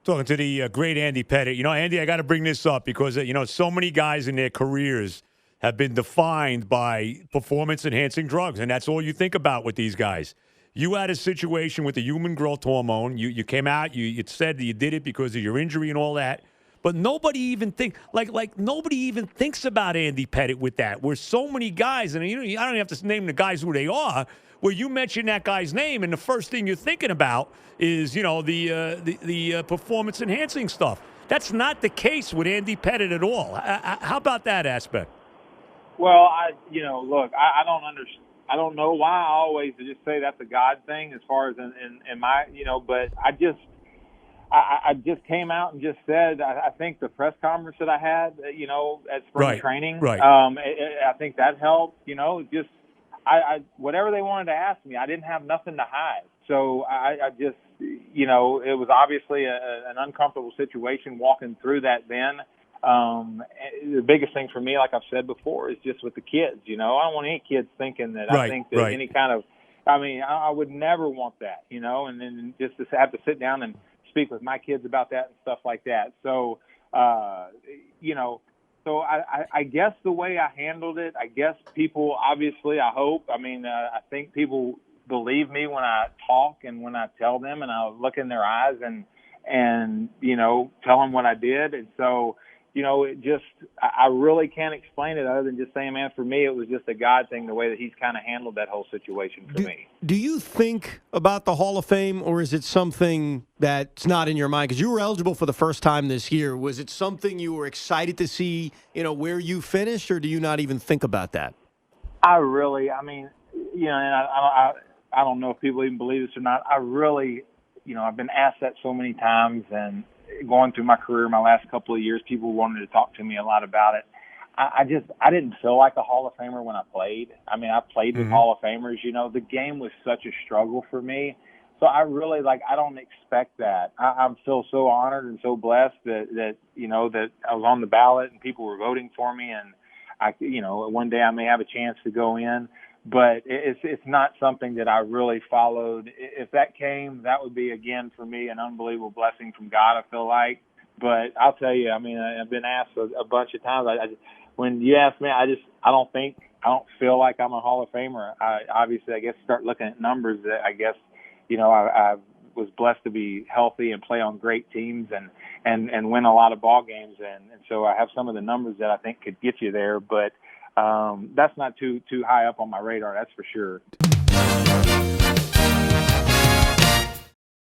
Talking to the great Andy Pettitte. Andy, I got to bring this up because, so many guys in their careers have been defined by performance enhancing drugs, and that's all you think about with these guys. You had a situation with the human growth hormone. You came out, you said that you did it because of your injury and all that. But nobody even nobody even thinks about Andy Pettitte with that. Where so many guys, and I don't even have to name the guys who they are. Where you mention that guy's name, and the first thing you're thinking about is the performance enhancing stuff. That's not the case with Andy Pettitte at all. How about that aspect? Well, look, I don't understand. I don't know why I always just say that's a God thing as far as in my, but I just came out and just said, I think the press conference that I had, at spring training, right. I think that helped, just whatever they wanted to ask me, I didn't have nothing to hide. So I just, it was obviously an uncomfortable situation walking through that then. The biggest thing for me, like I've said before, is just with the kids. I don't want any kids thinking that I think that any kind of, I would never want that, and then just to have to sit down and speak with my kids about that and stuff like that. So, so I guess the way I handled it, I guess people obviously, I hope, I think people believe me when I talk and when I tell them, and I look in their eyes and tell them what I did. And so, it just, I really can't explain it other than just saying, man, for me, it was just a God thing, the way that he's kind of handled that whole situation for me. Do you think about the Hall of Fame, or is it something that's not in your mind? Because you were eligible for the first time this year. Was it something you were excited to see, where you finished, or do you not even think about that? I really, and I don't know if people even believe this or not. I really, I've been asked that so many times, and going through my career, my last couple of years, people wanted to talk to me a lot about it. I didn't feel like a Hall of Famer when I played. I played with Hall of Famers. The game was such a struggle for me. So I really, I don't expect that. I feel so honored and so blessed that I was on the ballot and people were voting for me, and one day I may have a chance to go in. But it's not something that I really followed. If that came, that would be, again, for me, an unbelievable blessing from God, I feel like. But I'll tell you, I've been asked a bunch of times. When you ask me, I don't feel like I'm a Hall of Famer. Obviously, I guess start looking at numbers. That I guess, I was blessed to be healthy and play on great teams and win a lot of ball games. And so I have some of the numbers that I think could get you there. But that's not too high up on my radar, that's for sure.